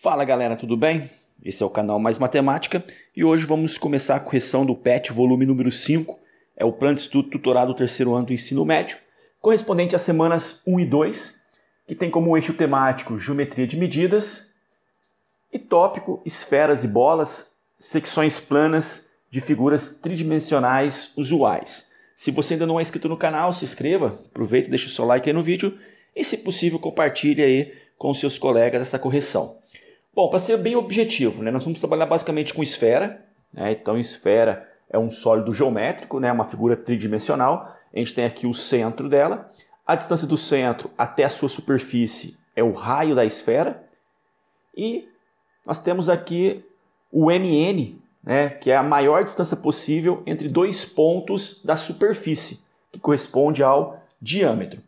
Fala galera, tudo bem? Esse é o canal Mais Matemática e hoje vamos começar a correção do PET volume número 5, é o Plano de Estudo Tutorado do terceiro ano do ensino médio, correspondente às semanas 1 e 2, que tem como eixo temático geometria de medidas e tópico esferas e bolas, secções planas de figuras tridimensionais usuais. Se você ainda não é inscrito no canal, se inscreva, aproveita e deixa o seu like aí no vídeo e, se possível, compartilhe aí com seus colegas essa correção. Bom, para ser bem objetivo, nós vamos trabalhar basicamente com esfera. Então, esfera é um sólido geométrico, uma figura tridimensional. A gente tem aqui o centro dela. A distância do centro até a sua superfície é o raio da esfera. E nós temos aqui o MN, que é a maior distância possível entre dois pontos da superfície, que corresponde ao diâmetro.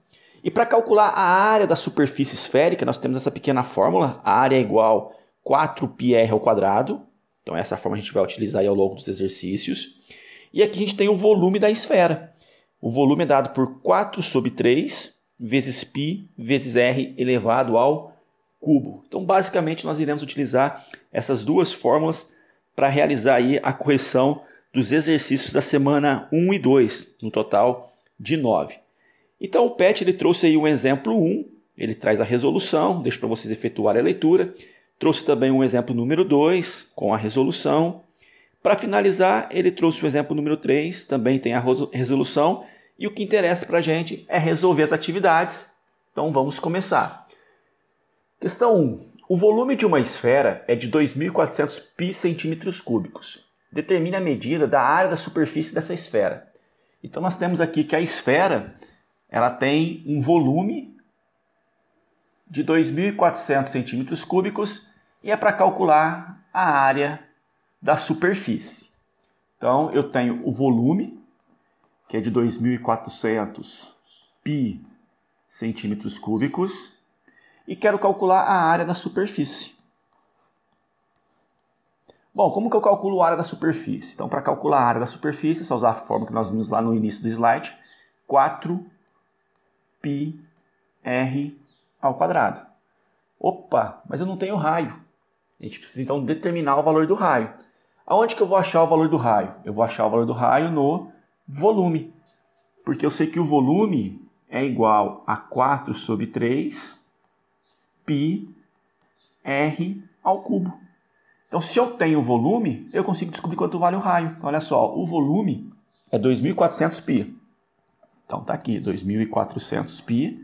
E para calcular a área da superfície esférica, nós temos essa pequena fórmula. A área é igual a 4πr ao quadrado. Então essa forma a gente vai utilizar aí ao longo dos exercícios. E aqui a gente tem o volume da esfera. O volume é dado por 4 sobre 3 vezes π vezes r elevado ao cubo. Então basicamente nós iremos utilizar essas duas fórmulas para realizar aí a correção dos exercícios da semana 1 e 2, no total de 9. Então o PET ele trouxe aí um exemplo 1, ele traz a resolução, deixa para vocês efetuarem a leitura. Trouxe também um exemplo número 2, com a resolução. Para finalizar, ele trouxe o exemplo número 3, também tem a resolução. E o que interessa para a gente é resolver as atividades. Então vamos começar. Questão 1. O volume de uma esfera é de 2.400 π centímetros cúbicos. Determine a medida da área da superfície dessa esfera. Então nós temos aqui que a esfera ela tem um volume de 2.400 centímetros cúbicos e é para calcular a área da superfície. Então, eu tenho o volume, que é de 2.400 π centímetros cúbicos, e quero calcular a área da superfície. Bom, como que eu calculo a área da superfície? Então, para calcular a área da superfície, é só usar a fórmula que nós vimos lá no início do slide, 4πr ao quadrado. Opa, mas eu não tenho raio. A gente precisa então determinar o valor do raio. Aonde que eu vou achar o valor do raio? Eu vou achar o valor do raio no volume. Porque eu sei que o volume é igual a 4 sobre 3 πr ao cubo. Então, se eu tenho volume, eu consigo descobrir quanto vale o raio. Olha só, o volume é 2.400 π. Então, está aqui, 2.400 π.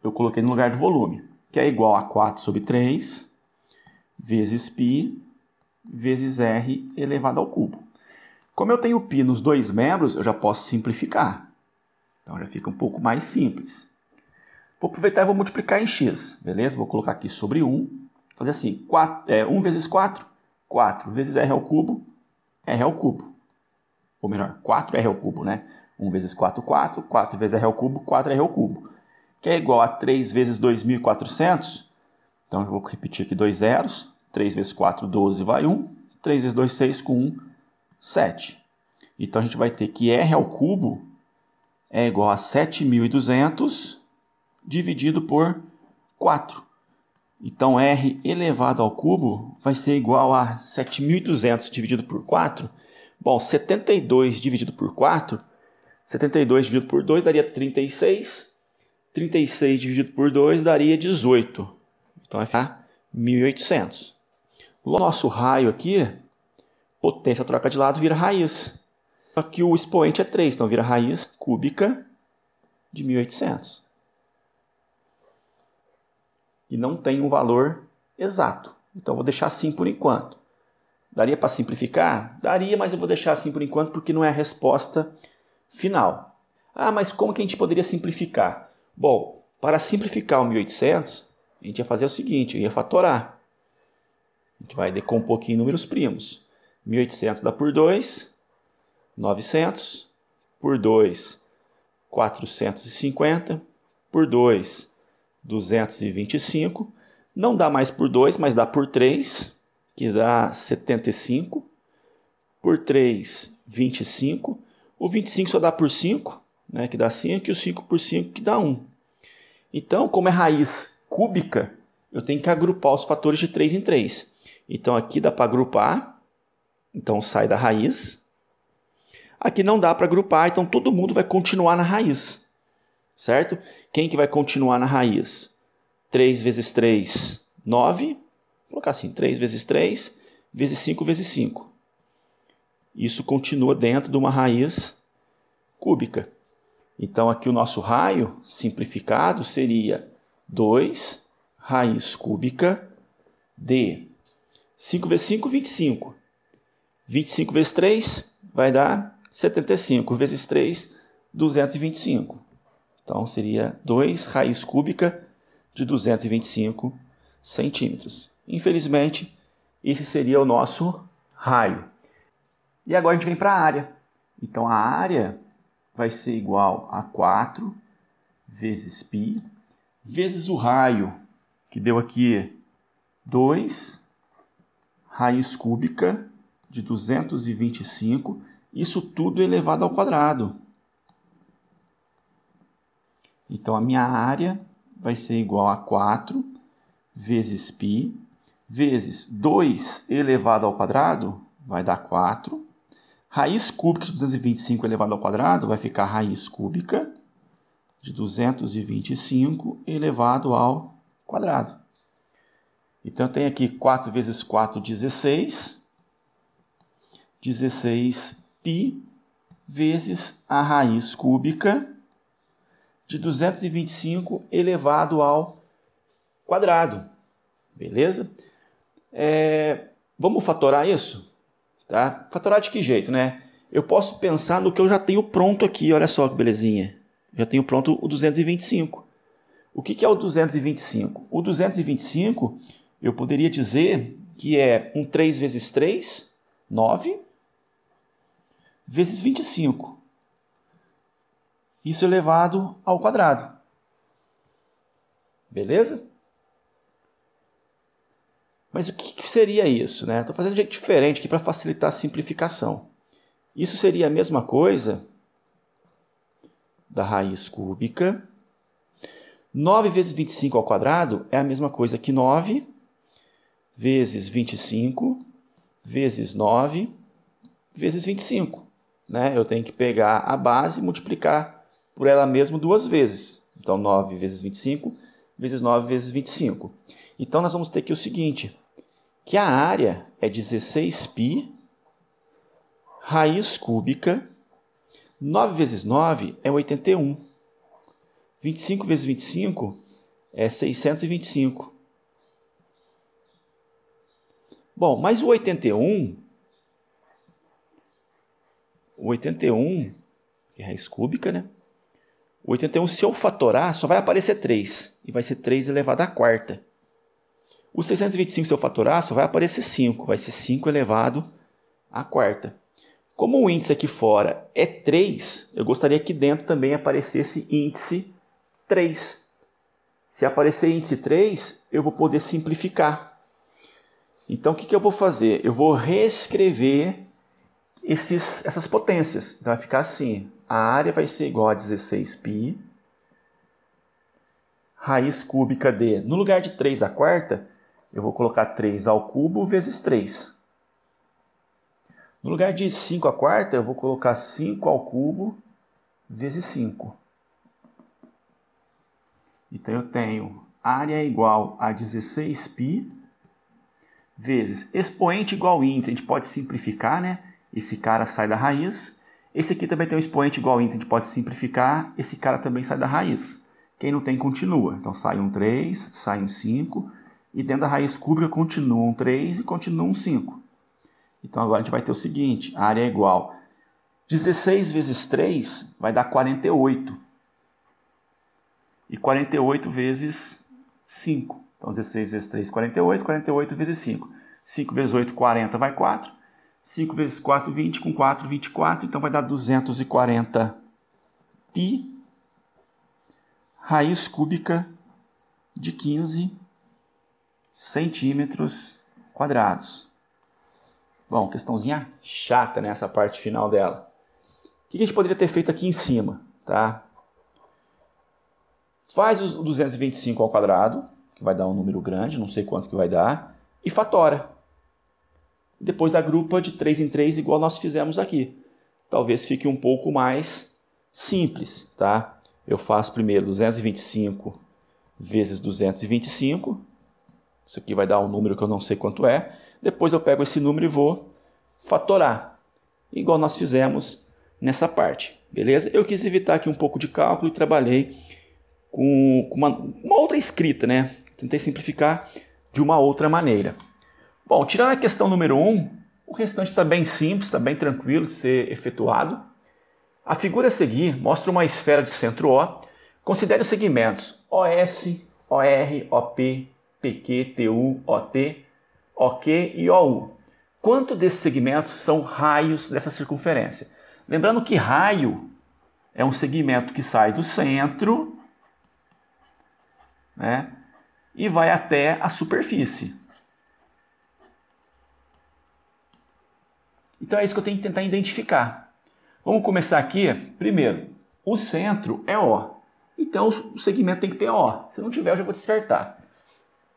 Eu coloquei no lugar do volume, que é igual a 4 sobre 3 vezes π vezes r elevado ao cubo. Como eu tenho π nos dois membros, eu já posso simplificar. Então já fica um pouco mais simples. Vou aproveitar e vou multiplicar em x, beleza? Vou colocar aqui sobre 1, fazer assim, 1 vezes 4, 4 vezes r ao cubo Ou melhor, 4r ao cubo, 1 vezes 4, 4, 4 vezes r ao cubo, 4r ao cubo. Que é igual a 3 vezes 2.400. Então, eu vou repetir aqui dois zeros. 3 vezes 4, 12, vai 1. 3 vezes 2, 6, com 1, 7. Então, a gente vai ter que r ao cubo é igual a 7.200 dividido por 4. Então, r elevado ao cubo vai ser igual a 7.200 dividido por 4. Bom, 72 dividido por 4, 72 dividido por 2 daria 36. 36 dividido por 2 daria 18. Então vai ficar 1.800. O nosso raio aqui, potência troca de lado, vira raiz. Só que o expoente é 3, então vira raiz cúbica de 1.800. E não tem um valor exato. Então vou deixar assim por enquanto. Daria para simplificar? Daria, mas eu vou deixar assim por enquanto porque não é a resposta final. Ah, mas como que a gente poderia simplificar? Bom, para simplificar o 1.800, a gente ia fazer o seguinte, ia fatorar. A gente vai decompor aqui em números primos. 1.800 dá por 2, 900, por 2, 450, por 2, 225. Não dá mais por 2, mas dá por 3, que dá 75. Por 3, 25. O 25 só dá por 5. Que dá 5, e o 5 por 5 que dá 1. Então, como é raiz cúbica, eu tenho que agrupar os fatores de 3 em 3. Então aqui dá para agrupar, então sai da raiz. Aqui não dá para agrupar, então todo mundo vai continuar na raiz, certo? Quem que vai continuar na raiz? 3 vezes 3, 9. Vou colocar assim, 3 vezes 3, vezes 5 vezes 5. Isso continua dentro de uma raiz cúbica. Então aqui o nosso raio simplificado seria 2 raiz cúbica de 5 vezes 5, 25. 25 vezes 3 vai dar 75 vezes 3, 225. Então, seria 2 raiz cúbica de 225 centímetros. Infelizmente, esse seria o nosso raio. E agora a gente vem para a área. Então, a área vai ser igual a 4 vezes π, vezes o raio, que deu aqui 2 raiz cúbica de 225, isso tudo elevado ao quadrado. Então, a minha área vai ser igual a 4 vezes π, vezes 2 elevado ao quadrado, vai dar 4. Raiz cúbica de 225 elevado ao quadrado vai ficar raiz cúbica de 225 elevado ao quadrado. Então, eu tenho aqui 4 vezes 4, 16. 16π vezes a raiz cúbica de 225 elevado ao quadrado. Beleza? Vamos fatorar isso? Tá? Fatorar de que jeito, né? Eu posso pensar no que eu já tenho pronto aqui. Olha só que belezinha. Já tenho pronto o 225. O que é o 225? O 225, eu poderia dizer que é um 3 vezes 3, 9, vezes 25. Isso elevado ao quadrado. Beleza? Mas o que seria isso, né? Estou fazendo de jeito diferente aqui para facilitar a simplificação. Isso seria a mesma coisa da raiz cúbica. 9 vezes 25 ao quadrado é a mesma coisa que 9 vezes 25 vezes 9 vezes 25. Né? Eu tenho que pegar a base e multiplicar por ela mesma duas vezes. Então, 9 vezes 25 vezes 9 vezes 25. Então, nós vamos ter aqui o seguinte, que a área é 16π raiz cúbica. 9 vezes 9 é 81. 25 vezes 25 é 625. Bom, mas o 81, que é raiz cúbica, né? O 81, se eu fatorar, só vai aparecer 3. E vai ser 3 elevado à quarta. O 625, se eu fatorar, só vai aparecer 5. Vai ser 5 elevado à quarta. Como o índice aqui fora é 3, eu gostaria que dentro também aparecesse índice 3. Se aparecer índice 3, eu vou poder simplificar. Então, o que eu vou fazer? Eu vou reescrever essas potências. Então, vai ficar assim. A área vai ser igual a 16π raiz cúbica de... No lugar de 3 à quarta, eu vou colocar 3 ao cubo vezes 3. No lugar de 5 à quarta, eu vou colocar 5 ao cubo vezes 5. Então, eu tenho área igual a 16π vezes expoente igual a índice. A gente pode simplificar, né? Esse cara sai da raiz. Esse aqui também tem um expoente igual a índice. A gente pode simplificar. Esse cara também sai da raiz. Quem não tem, continua. Então, sai um 3, sai um 5. E dentro da raiz cúbica continua um 3 e continua um 5. Então, agora a gente vai ter o seguinte. A área é igual. 16 vezes 3 vai dar 48. E 48 vezes 5. Então, 16 vezes 3, 48. 48 vezes 5. 5 vezes 8, 40, vai 4. 5 vezes 4, 20. Com 4, 24. Então, vai dar 240 π raiz cúbica de 15 centímetros quadrados. Bom, questãozinha chata nessa parte final dela. O que a gente poderia ter feito aqui em cima? Tá? Faz o 225 ao quadrado. que vai dar um número grande, não sei quanto que vai dar, e fatora. Depois agrupa de 3 em 3, igual nós fizemos aqui. Talvez fique um pouco mais simples, tá? Eu faço primeiro 225 vezes 225. Isso aqui vai dar um número que eu não sei quanto é. Depois eu pego esse número e vou fatorar, igual nós fizemos nessa parte, beleza? Eu quis evitar aqui um pouco de cálculo e trabalhei com uma outra escrita, né? Tentei simplificar de uma outra maneira. Bom, tirando a questão número 1, o restante está bem simples, está bem tranquilo de ser efetuado. A figura a seguir mostra uma esfera de centro O. Considere os segmentos OS, OR, OP, PQ, TU, OT, OK e OU. Quantos desses segmentos são raios dessa circunferência? Lembrando que raio é um segmento que sai do centro, né, e vai até a superfície. Então é isso que eu tenho que tentar identificar. Vamos começar aqui. Primeiro, o centro é O. Então o segmento tem que ter O. Se não tiver, eu já vou descartar.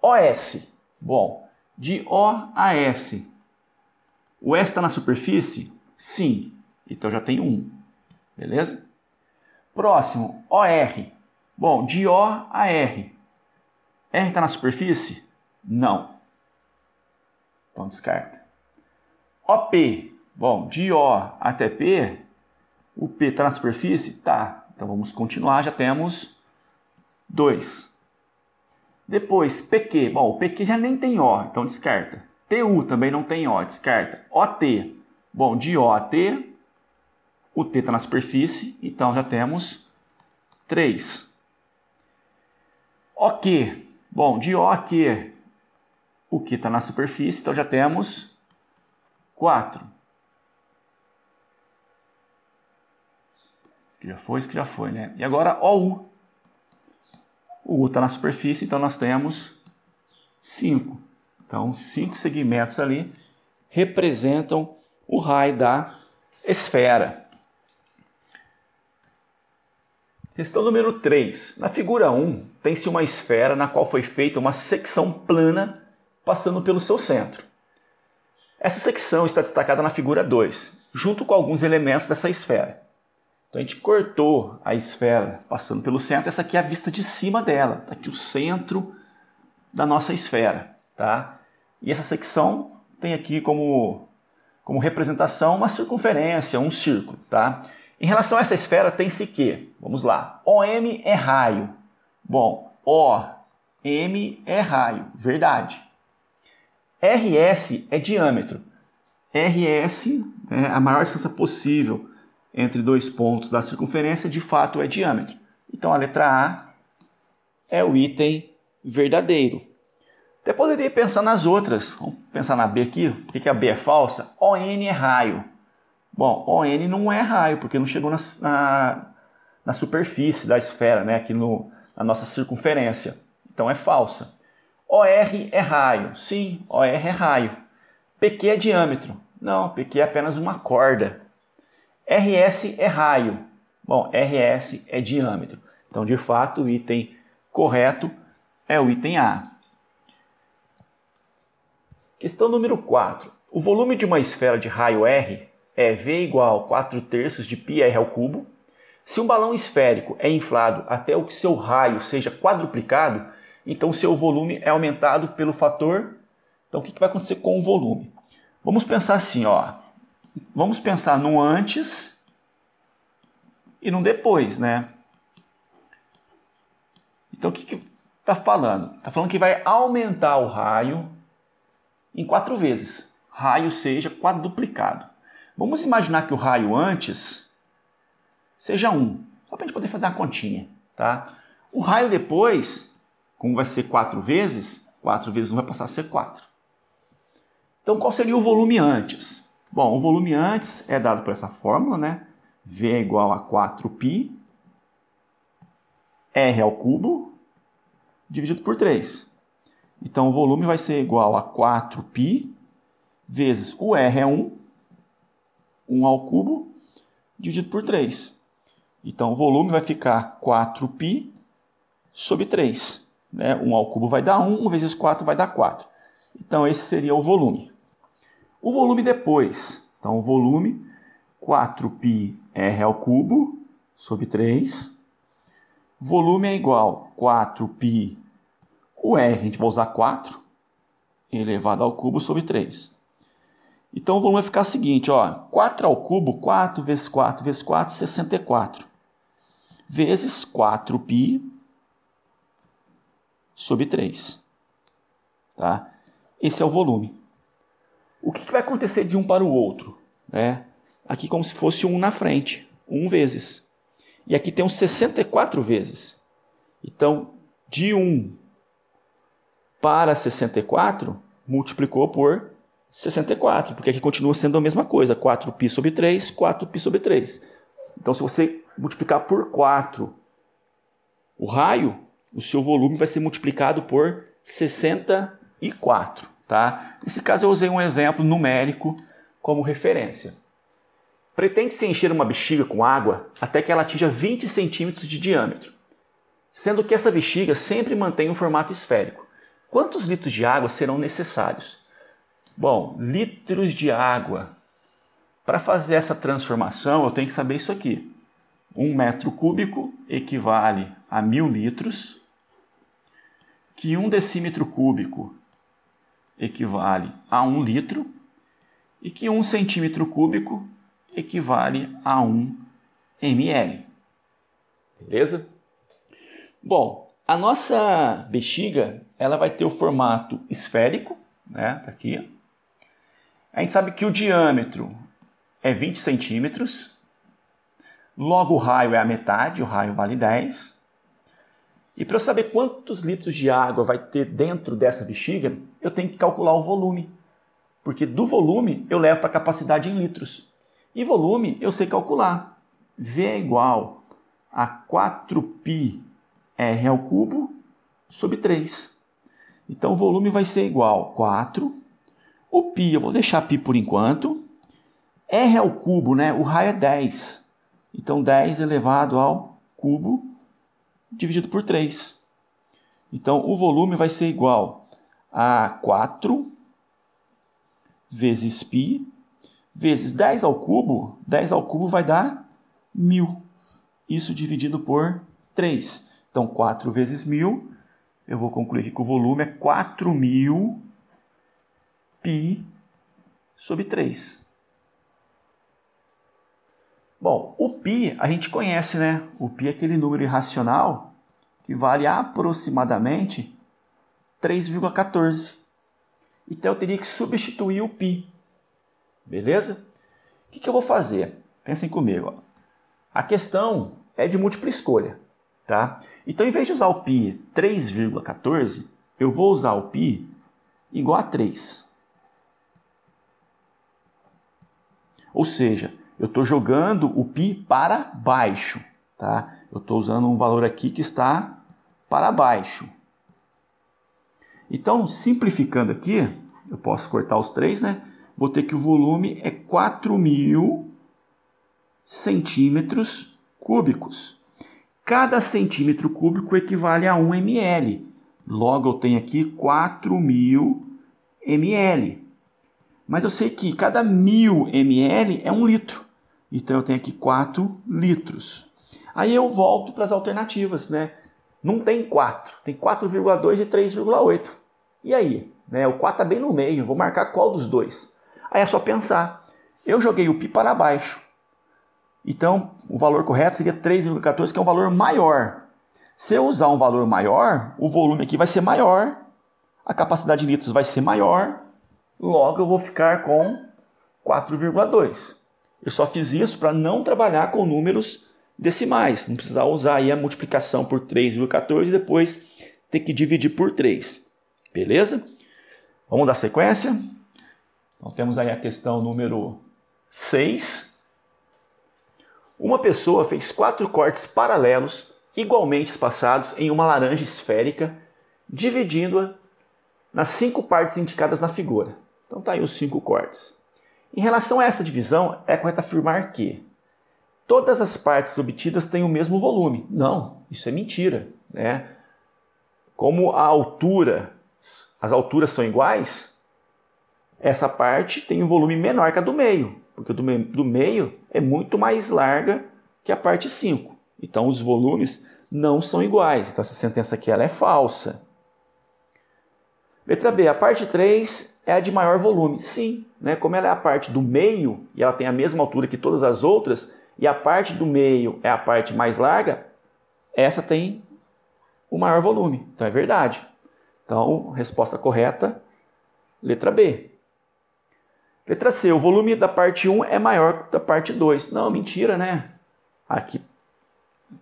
OS. Bom, de O a S. O S está na superfície? Sim. Então já tem 1. Beleza? Próximo, OR. Bom, de O a R. R está na superfície? Não. Então descarta. OP. Bom, de O até P, o P está na superfície? Tá. Então vamos continuar, já temos 2. Depois, PQ. Bom, o PQ já nem tem O, então descarta. TU também não tem O, descarta. OT. Bom, de O a T, o T está na superfície, então já temos 3. OK. Bom, de O a Q, o Q está na superfície, então já temos 4. Isso que já foi, né? E agora OU. O U está na superfície, então nós temos 5. Então, 5 segmentos ali representam o raio da esfera. Questão número 3. Na figura 1, tem-se uma esfera na qual foi feita uma secção plana passando pelo seu centro. Essa secção está destacada na figura 2, junto com alguns elementos dessa esfera. Então a gente cortou a esfera passando pelo centro. Essa aqui é a vista de cima dela. Está aqui o centro da nossa esfera. Tá? E essa secção tem aqui como representação uma circunferência, um círculo. Tá? Em relação a essa esfera, tem-se que, vamos lá, OM é raio. Bom, OM é raio, verdade. RS é diâmetro. RS é a maior distância possível entre dois pontos da circunferência, de fato é diâmetro. Então a letra A é o item verdadeiro. Até poderia pensar nas outras. Vamos pensar na B aqui. Por que a B é falsa? ON é raio. Bom, ON não é raio, porque não chegou na superfície da esfera, né? Aqui na nossa circunferência. Então é falsa. OR é raio. Sim, OR é raio. PQ é diâmetro. Não, PQ é apenas uma corda. RS é raio. Bom, RS é diâmetro. Então, de fato, o item correto é o item A. Questão número 4. O volume de uma esfera de raio R é V igual a 4/3 de πr ao cubo. Se um balão esférico é inflado até o que seu raio seja quadruplicado, então seu volume é aumentado pelo fator. Então, o que vai acontecer com o volume? Vamos pensar assim, ó. Vamos pensar no antes e no depois, né? Então, o que está falando? Está falando que vai aumentar o raio em 4 vezes. Raio seja quadruplicado. Vamos imaginar que o raio antes seja 1. Só para a gente poder fazer uma continha, tá? O raio depois, como vai ser 4 vezes, 4 vezes 1 vai passar a ser 4. Então, qual seria o volume antes? Bom, o volume antes é dado por essa fórmula, né? V é igual a 4π R ao cubo dividido por 3. Então, o volume vai ser igual a 4π vezes o R é 1, 1 ao cubo, dividido por 3. Então, o volume vai ficar 4π sobre 3. né? 1 ao cubo vai dar 1, 1 vezes 4 vai dar 4. Então, esse seria o volume. O volume depois. Então, o volume, 4πr ao cubo sobre 3. Volume é igual a 4π, o R a gente vai usar 4, elevado ao cubo sobre 3. Então, o volume vai ficar o seguinte, ó, 4 ao cubo, 4 vezes 4 vezes 4, 64. Vezes 4π sobre 3. Tá? Esse é o volume. O que vai acontecer de um para o outro? Aqui como se fosse 1 na frente, 1 vezes. E aqui tem uns 64 vezes. Então, de 1 para 64, multiplicou por 64, porque aqui continua sendo a mesma coisa, 4π sobre 3, 4π sobre 3. Então, se você multiplicar por 4 o raio, o seu volume vai ser multiplicado por 64. Tá? Nesse caso, eu usei um exemplo numérico como referência. Pretende-se encher uma bexiga com água até que ela atinja 20 centímetros de diâmetro, sendo que essa bexiga sempre mantém um formato esférico. Quantos litros de água serão necessários? Bom, litros de água. Para fazer essa transformação, eu tenho que saber isso aqui. 1 metro cúbico equivale a 1000 litros, que 1 decímetro cúbico equivale a 1 litro, e que 1 centímetro cúbico equivale a 1 ml. Beleza? Bom, a nossa bexiga ela vai ter o formato esférico, né? Tá aqui. A gente sabe que o diâmetro é 20 centímetros, logo o raio é a metade, o raio vale 10. E para eu saber quantos litros de água vai ter dentro dessa bexiga, eu tenho que calcular o volume. Porque do volume eu levo para a capacidade em litros. E volume eu sei calcular. V é igual a 4πr ao cubo sobre 3. Então o volume vai ser igual a 4. O π, eu vou deixar π por enquanto. R ao cubo, né? O raio é 10. Então 10 elevado ao cubo dividido por 3. Então, o volume vai ser igual a 4 vezes π, vezes 10 ao cubo. 10 ao cubo vai dar 1000. Isso dividido por 3. Então, 4 vezes 1000, eu vou concluir aqui que o volume é 4000 π sobre 3. Bom, o π a gente conhece, né? O π é aquele número irracional que vale aproximadamente 3,14. Então eu teria que substituir o π. Beleza? O que eu vou fazer? Pensem comigo. Ó. A questão é de múltipla escolha. Tá? Então, em vez de usar o π 3,14, eu vou usar o π igual a 3. Ou seja, eu estou jogando o π para baixo. Tá? Eu estou usando um valor aqui que está para baixo. Então, simplificando aqui, eu posso cortar os 3, né? Vou ter que o volume é 4000 centímetros cúbicos. Cada centímetro cúbico equivale a 1 ml. Logo, eu tenho aqui 4000 ml. Mas eu sei que cada 1000 ml é 1 litro. Então, eu tenho aqui 4 litros. Aí eu volto para as alternativas, né? Não tem 4, tem 4,2 e 3,8. E aí? Né? O 4 está bem no meio, vou marcar qual dos dois? Aí é só pensar. Eu joguei o π para baixo. Então, o valor correto seria 3,14, que é um valor maior. Se eu usar um valor maior, o volume aqui vai ser maior, a capacidade de litros vai ser maior, logo eu vou ficar com 4,2. Eu só fiz isso para não trabalhar com números decimais, não precisar usar aí a multiplicação por 3,14 e depois ter que dividir por 3. Beleza? Vamos dar sequência? Então temos aí a questão número 6. Uma pessoa fez 4 cortes paralelos igualmente espaçados em uma laranja esférica, dividindo-a nas 5 partes indicadas na figura. Então tá aí os 5 cortes. Em relação a essa divisão, é correto afirmar que todas as partes obtidas têm o mesmo volume. Não, isso é mentira, né? Como as alturas são iguais, essa parte tem um volume menor que a do meio, porque do meio é muito mais larga que a parte 5. Então os volumes não são iguais. Então essa sentença aqui ela é falsa. Letra B, a parte 3 é a de maior volume. Sim, né? Como ela é a parte do meio e ela tem a mesma altura que todas as outras, e a parte do meio é a parte mais larga, essa tem o maior volume. Então é verdade. Então, resposta correta, letra B. Letra C, o volume da parte 1 é maior que da parte 2. Não, mentira, né? Aqui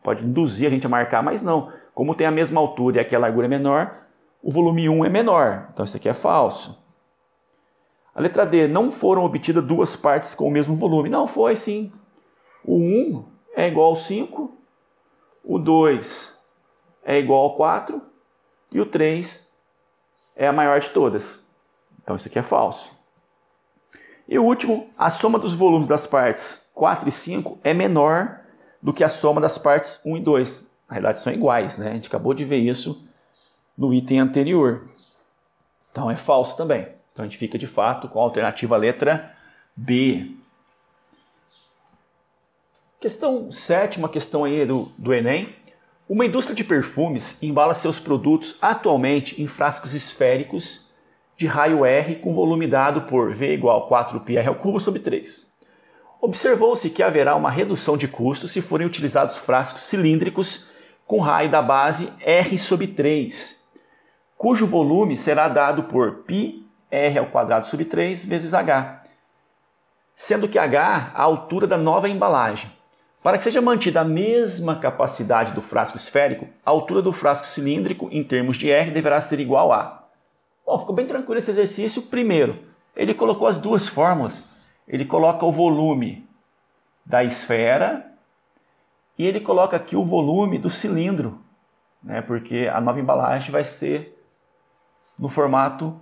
pode induzir a gente a marcar, mas não. Como tem a mesma altura e aqui a largura é menor, o volume 1 é menor. Então isso aqui é falso. A letra D, não foram obtidas duas partes com o mesmo volume. Não, foi sim. O 1 é igual ao 5, o 2 é igual ao 4 e o 3 é a maior de todas. Então isso aqui é falso. E o último, a soma dos volumes das partes 4 e 5 é menor do que a soma das partes 1 e 2. Na realidade são iguais, né? A gente acabou de ver isso no item anterior. Então é falso também. Então a gente fica de fato com a alternativa letra B. Questão 7ª, questão aí do Enem. Uma indústria de perfumes embala seus produtos atualmente em frascos esféricos de raio R com volume dado por V igual 4πr³/3. Observou-se que haverá uma redução de custo se forem utilizados frascos cilíndricos com raio da base R/3, cujo volume será dado por πr² vezes H, sendo que H a altura da nova embalagem. Para que seja mantida a mesma capacidade do frasco esférico, a altura do frasco cilíndrico em termos de R deverá ser igual a... Bom, ficou bem tranquilo esse exercício. Primeiro, ele colocou as duas fórmulas. Ele coloca o volume da esfera e ele coloca aqui o volume do cilindro, né? Porque a nova embalagem vai ser no formato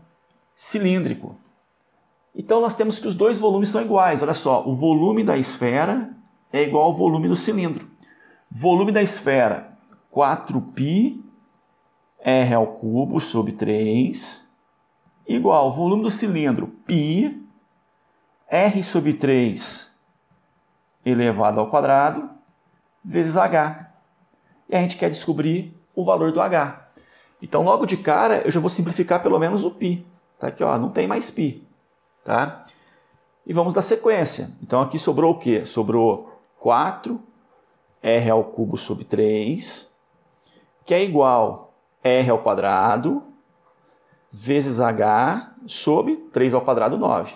cilíndrico. Então nós temos que os dois volumes são iguais. Olha só, o volume da esfera é igual ao volume do cilindro. Volume da esfera, 4πr³ igual ao volume do cilindro, πr/3 elevado ao quadrado vezes H. E a gente quer descobrir o valor do H. Então, logo de cara, eu já vou simplificar pelo menos o π. Tá aqui, ó, não tem mais π. Tá? E vamos dar sequência. Então, aqui sobrou o quê? Sobrou 4r³ que é igual a r² vezes H sobre 3/4, 9. A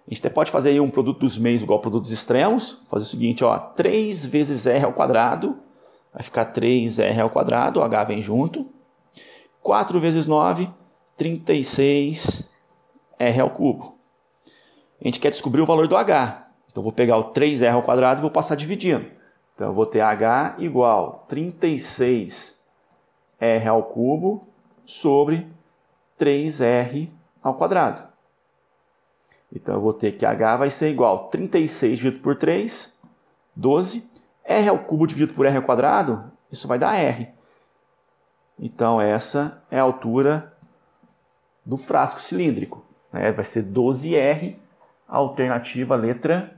gente até pode fazer aí um produto dos meios igual ao produto dos extremos. Fazer o seguinte, ó, 3 vezes r², vai ficar 3r², o H vem junto. 4 vezes 9, 36r². A gente quer descobrir o valor do H. Então eu vou pegar o 3r² e vou passar dividindo. Então eu vou ter H igual a 36r³ sobre 3r². Então eu vou ter que H vai ser igual a 36 dividido por 3, 12. R² dividido por r², isso vai dar R. Então essa é a altura do frasco cilíndrico, né? Vai ser 12R, alternativa letra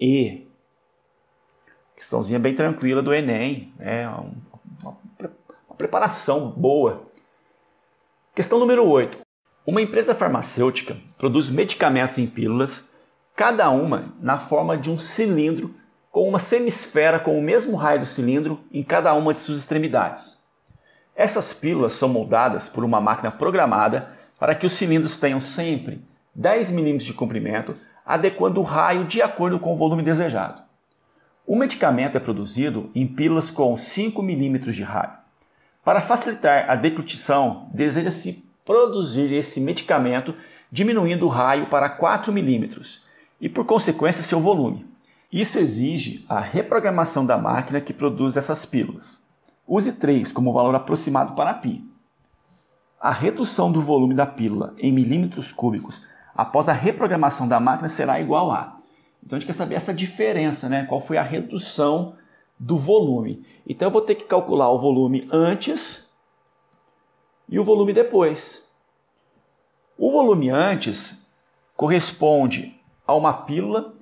E. Questãozinha bem tranquila do Enem, né? Uma preparação boa. Questão número 8. Uma empresa farmacêutica produz medicamentos em pílulas, cada uma na forma de um cilindro com uma semisfera com o mesmo raio do cilindro em cada uma de suas extremidades. Essas pílulas são moldadas por uma máquina programada para que os cilindros tenham sempre 10 mm de comprimento, adequando o raio de acordo com o volume desejado. O medicamento é produzido em pílulas com 5 mm de raio. Para facilitar a deglutição, deseja-se produzir esse medicamento diminuindo o raio para 4 mm e, por consequência, seu volume. Isso exige a reprogramação da máquina que produz essas pílulas. Use 3 como valor aproximado para π. A redução do volume da pílula em milímetros cúbicos após a reprogramação da máquina será igual a... Então a gente quer saber essa diferença, né? Qual foi a redução do volume. Então eu vou ter que calcular o volume antes e o volume depois. O volume antes corresponde a uma pílula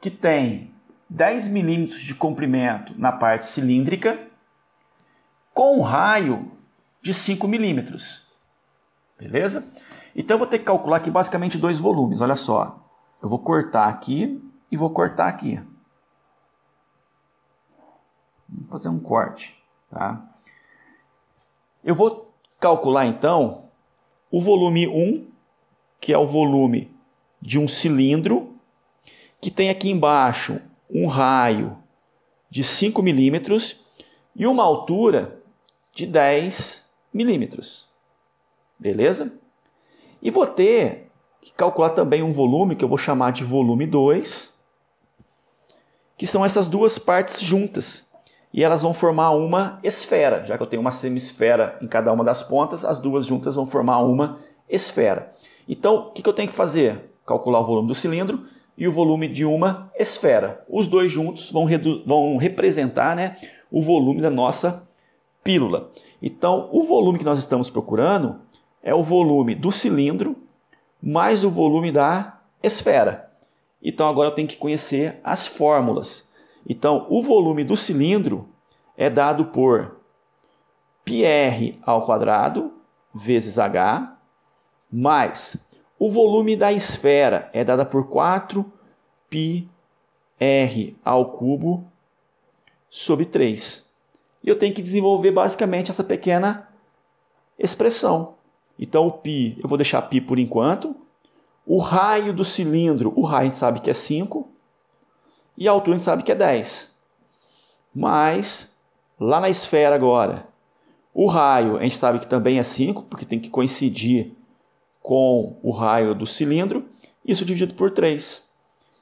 que tem 10 milímetros de comprimento na parte cilíndrica com um raio de 5 milímetros. Beleza? Então eu vou ter que calcular aqui basicamente dois volumes. Olha só, eu vou cortar aqui e vou cortar aqui. Vou fazer um corte, tá? Eu vou calcular então o volume 1, que é o volume de um cilindro, que tem aqui embaixo um raio de 5 milímetros e uma altura de 10 milímetros. Beleza? E vou ter que calcular também um volume que eu vou chamar de volume 2, que são essas duas partes juntas. E elas vão formar uma esfera. Já que eu tenho uma semisfera em cada uma das pontas, as duas juntas vão formar uma esfera. Então, o que eu tenho que fazer? Calcular o volume do cilindro e o volume de uma esfera. Os dois juntos vão representar, né, o volume da nossa pílula. Então, o volume que nós estamos procurando é o volume do cilindro mais o volume da esfera. Então, agora eu tenho que conhecer as fórmulas. Então, o volume do cilindro é dado por πr ao quadrado vezes h, mais o volume da esfera é dado por 4πr ao cubo sobre 3. E eu tenho que desenvolver basicamente essa pequena expressão. Então, o π, eu vou deixar π por enquanto. O raio do cilindro, o raio a gente sabe que é 5. E a altura a gente sabe que é 10. Mas, lá na esfera agora, o raio a gente sabe que também é 5, porque tem que coincidir com o raio do cilindro. Isso dividido por 3.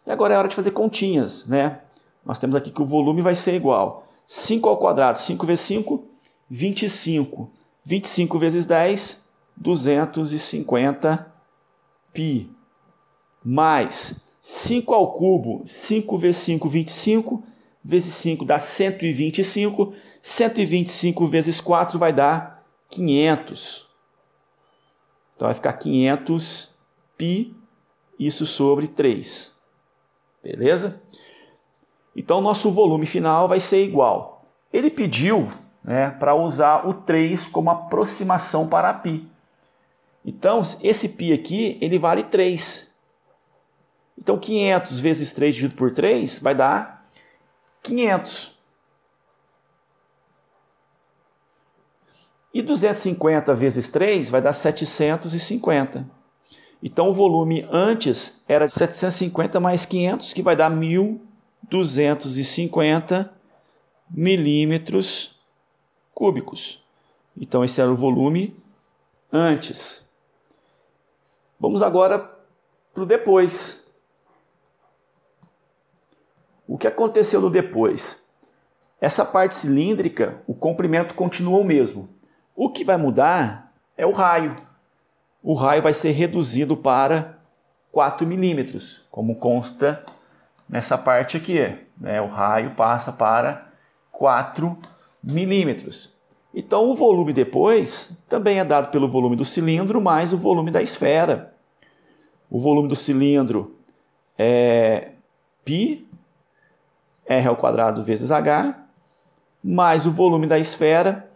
E agora é hora de fazer continhas, né? Nós temos aqui que o volume vai ser igual. 5 ao quadrado, 5 vezes 5, 25. 25 vezes 10, 250 π. Mais 5 ao cubo, 5 vezes 5, 25, vezes 5 dá 125, 125 vezes 4 vai dar 500. Então vai ficar 500 π, isso sobre 3. Beleza? Então nosso volume final vai ser igual. Ele pediu, né, para usar o 3 como aproximação para a π. Então esse π aqui, ele vale 3. Então, 500 vezes 3 dividido por 3 vai dar 500. E 250 vezes 3 vai dar 750. Então, o volume antes era 750 mais 500, que vai dar 1.250 milímetros cúbicos. Então, esse era o volume antes. Vamos agora para o depois. O que aconteceu no depois? Essa parte cilíndrica, o comprimento continua o mesmo. O que vai mudar é o raio. O raio vai ser reduzido para 4 milímetros, como consta nessa parte aqui, né? O raio passa para 4 milímetros. Então, o volume depois também é dado pelo volume do cilindro mais o volume da esfera. O volume do cilindro é π, r ao quadrado vezes h, mais o volume da esfera,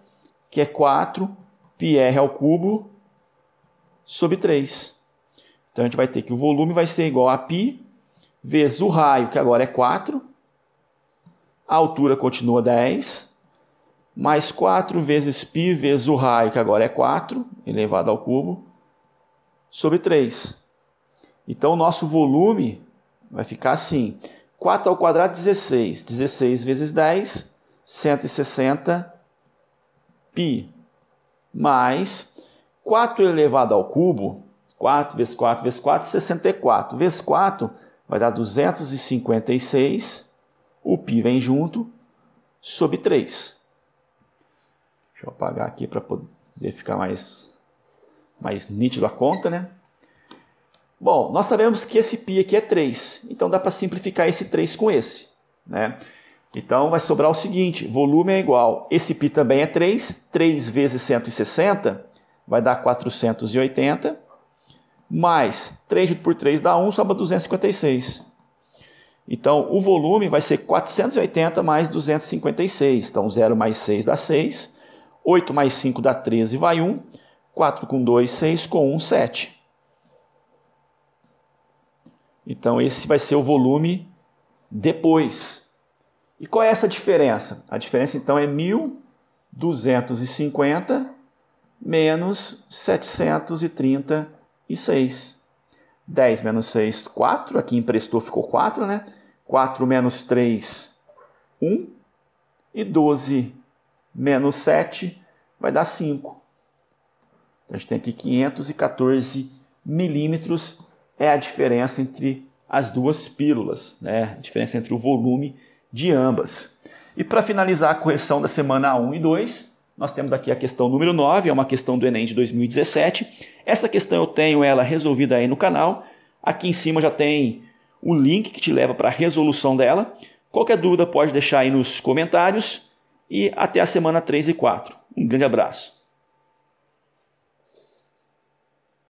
que é 4 πr ao cubo sobre 3. Então, a gente vai ter que o volume vai ser igual a π vezes o raio, que agora é 4, a altura continua 10, mais 4 vezes π vezes o raio, que agora é 4, elevado ao cubo, sobre 3. Então, o nosso volume vai ficar assim. 4 ao quadrado, 16. 16 vezes 10, 160 π. Mais 4 elevado ao cubo, 4 vezes 4 vezes 4, 64. Vezes 4 vai dar 256. O π vem junto, sobre 3. Deixa eu apagar aqui para poder ficar mais nítido a conta, né? Bom, nós sabemos que esse π aqui é 3, então dá para simplificar esse 3 com esse, né? Então vai sobrar o seguinte, volume é igual, esse π também é 3, 3 vezes 160 vai dar 480, mais 3 por 3 dá 1, sobra 256. Então, o volume vai ser 480 mais 256. Então, 0 mais 6 dá 6. 8 mais 5 dá 13, vai 1. 4 com 2, 6, com 1, 7. Então, esse vai ser o volume depois. E qual é essa diferença? A diferença, então, é 1.250 menos 736. 10 menos 6, 4. Aqui emprestou, ficou 4, né? 4 menos 3, 1. E 12 menos 7 vai dar 5. Então, a gente tem aqui 514 milímetros. É a diferença entre as duas pílulas, né? A diferença entre o volume de ambas. E para finalizar a correção da semana 1 e 2, nós temos aqui a questão número 9, é uma questão do Enem de 2017. Essa questão eu tenho ela resolvida aí no canal. Aqui em cima já tem o link que te leva para a resolução dela. Qualquer dúvida pode deixar aí nos comentários. E até a semana 3 e 4. Um grande abraço.